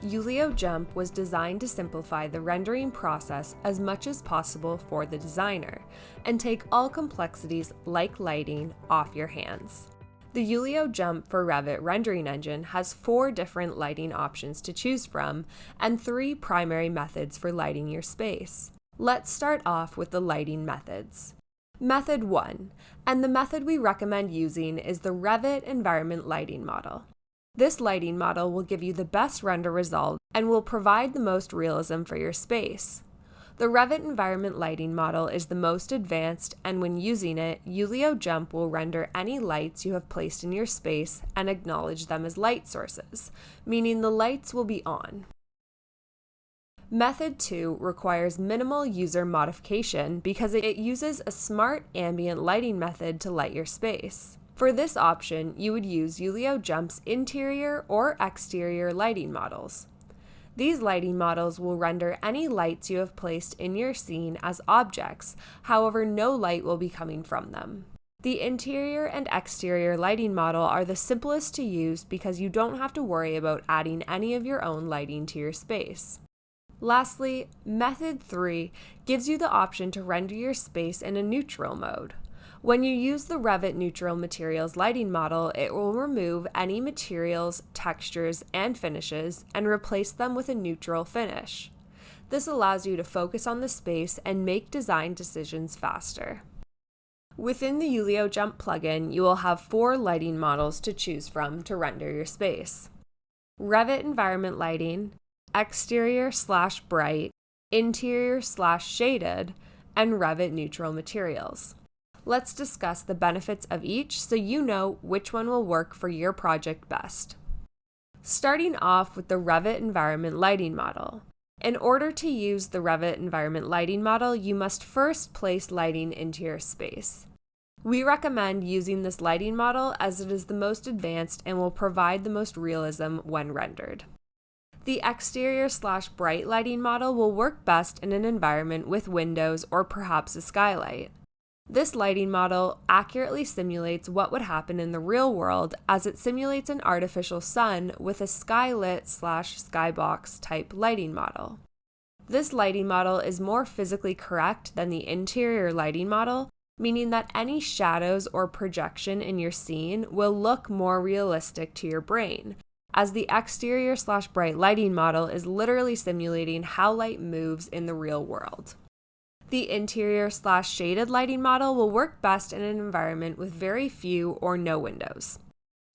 Yulio Jump was designed to simplify the rendering process as much as possible for the designer and take all complexities like lighting off your hands. The Yulio Jump for Revit rendering engine has 4 different lighting options to choose from and 3 primary methods for lighting your space. Let's start off with the lighting methods. Method 1, and the method we recommend using, is the Revit environment lighting model. This lighting model will give you the best render result and will provide the most realism for your space. The Revit environment lighting model is the most advanced, and when using it, Yulio Jump will render any lights you have placed in your space and acknowledge them as light sources, meaning the lights will be on. Method 2 requires minimal user modification because it uses a smart ambient lighting method to light your space. For this option, you would use Yulio Jump's interior or exterior lighting models. These lighting models will render any lights you have placed in your scene as objects, however, no light will be coming from them. The interior and exterior lighting model are the simplest to use because you don't have to worry about adding any of your own lighting to your space. Lastly, Method 3 gives you the option to render your space in a neutral mode. When you use the Revit Neutral Materials lighting model, it will remove any materials, textures, and finishes and replace them with a neutral finish. This allows you to focus on the space and make design decisions faster. Within the Yulio Jump plugin, you will have 4 lighting models to choose from to render your space: Revit Environment Lighting, Exterior/Bright, Interior/Shaded, and Revit Neutral Materials. Let's discuss the benefits of each so you know which one will work for your project best. Starting off with the Revit Environment Lighting model. In order to use the Revit Environment Lighting model, you must first place lighting into your space. We recommend using this lighting model as it is the most advanced and will provide the most realism when rendered. The Exterior/Bright lighting model will work best in an environment with windows or perhaps a skylight. This lighting model accurately simulates what would happen in the real world as it simulates an artificial sun with a skylit/skybox type lighting model. This lighting model is more physically correct than the interior lighting model, meaning that any shadows or projection in your scene will look more realistic to your brain, as the Exterior/Bright lighting model is literally simulating how light moves in the real world. The Interior/Shaded lighting model will work best in an environment with very few or no windows.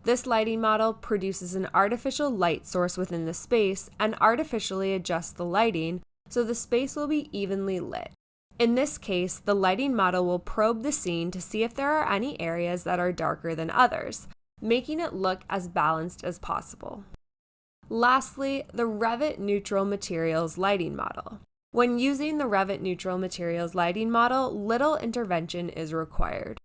This lighting model produces an artificial light source within the space and artificially adjusts the lighting so the space will be evenly lit. In this case, the lighting model will probe the scene to see if there are any areas that are darker than others, making it look as balanced as possible. Lastly, the Revit Neutral Materials lighting model. When using the Revit Neutral Materials lighting model, little intervention is required.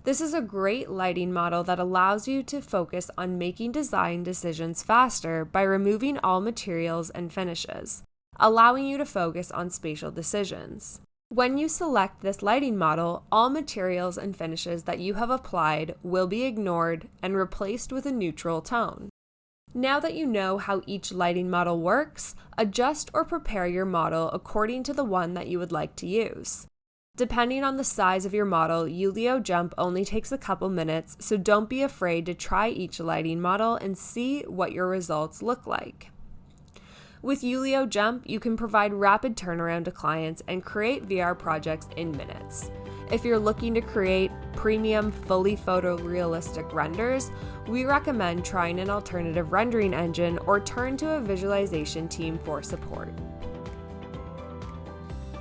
This is a great lighting model that allows you to focus on making design decisions faster by removing all materials and finishes, allowing you to focus on spatial decisions. When you select this lighting model, all materials and finishes that you have applied will be ignored and replaced with a neutral tone. Now that you know how each lighting model works, adjust or prepare your model according to the one that you would like to use. Depending on the size of your model, Yulio Jump only takes a couple minutes, so don't be afraid to try each lighting model and see what your results look like. With Yulio Jump, you can provide rapid turnaround to clients and create VR projects in minutes. If you're looking to create premium, fully photorealistic renders, we recommend trying an alternative rendering engine or turn to a visualization team for support.